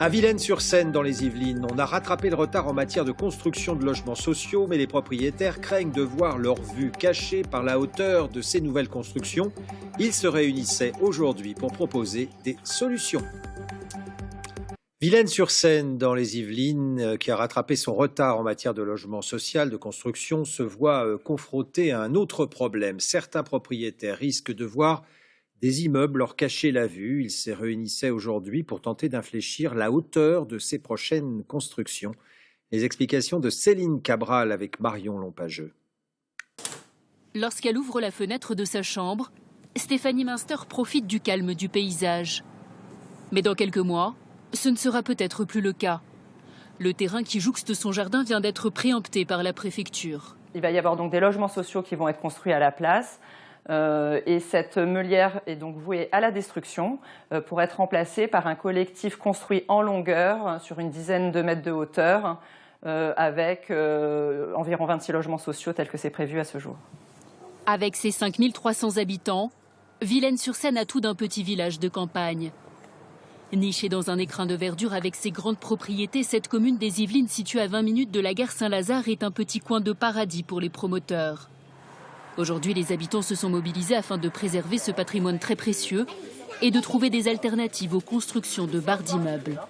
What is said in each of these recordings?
À Villaines-sur-Seine, dans les Yvelines, on a rattrapé le retard en matière de construction de logements sociaux, mais les propriétaires craignent de voir leur vue cachée par la hauteur de ces nouvelles constructions. Ils se réunissaient aujourd'hui pour proposer des solutions. Villaines-sur-Seine, dans les Yvelines, qui a rattrapé son retard en matière de logement social, de construction, se voit confronté à un autre problème. Certains propriétaires risquent de voir des immeubles leur cachaient la vue. Ils se réunissaient aujourd'hui pour tenter d'infléchir la hauteur de ces prochaines constructions. Les explications de Céline Cabral avec Marion Lompageux. Lorsqu'elle ouvre la fenêtre de sa chambre, Stéphanie Münster profite du calme du paysage. Mais dans quelques mois, ce ne sera peut-être plus le cas. Le terrain qui jouxte son jardin vient d'être préempté par la préfecture. Il va y avoir donc des logements sociaux qui vont être construits à la place. Et cette meulière est donc vouée à la destruction pour être remplacée par un collectif construit en longueur sur une dizaine de mètres de hauteur avec environ 26 logements sociaux tels que c'est prévu à ce jour. Avec ses 5300 habitants, Villaines-sur-Seine a tout d'un petit village de campagne. Nichée dans un écrin de verdure avec ses grandes propriétés, cette commune des Yvelines située à 20 minutes de la gare Saint-Lazare est un petit coin de paradis pour les promoteurs. Aujourd'hui, les habitants se sont mobilisés afin de préserver ce patrimoine très précieux et de trouver des alternatives aux constructions de barres d'immeubles.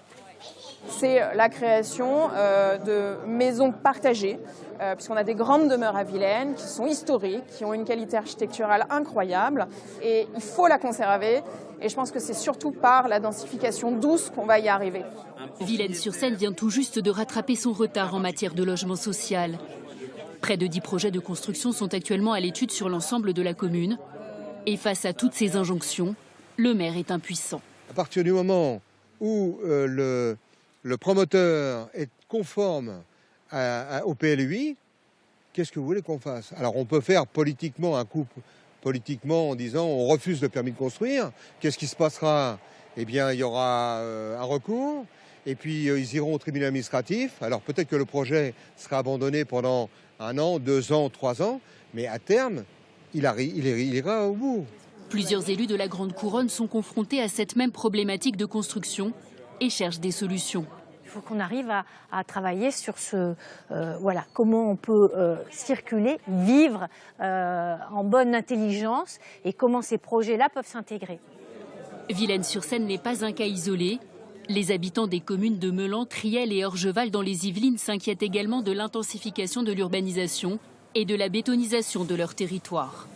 C'est la création de maisons partagées, puisqu'on a des grandes demeures à Villaines qui sont historiques, qui ont une qualité architecturale incroyable et il faut la conserver. Et je pense que c'est surtout par la densification douce qu'on va y arriver. Villaines-sur-Seine vient tout juste de rattraper son retard en matière de logement social. Près de 10 projets de construction sont actuellement à l'étude sur l'ensemble de la commune. Et face à toutes ces injonctions, le maire est impuissant. À partir du moment où le promoteur est conforme au PLUI, qu'est-ce que vous voulez qu'on fasse? Alors on peut faire politiquement un coup politiquement en disant on refuse le permis de construire. Qu'est-ce qui se passera? Eh bien, il y aura un recours. Et puis, ils iront au tribunal administratif. Alors, peut-être que le projet sera abandonné pendant 1 an, 2 ans, 3 ans. Mais à terme, il ira au bout. Plusieurs élus de la Grande Couronne sont confrontés à cette même problématique de construction et cherchent des solutions. Il faut qu'on arrive à travailler sur comment on peut circuler, vivre en bonne intelligence et comment ces projets-là peuvent s'intégrer. Villaines-sur-Seine n'est pas un cas isolé. Les habitants des communes de Meulan, Triel et Orgeval dans les Yvelines s'inquiètent également de l'intensification de l'urbanisation et de la bétonisation de leur territoire.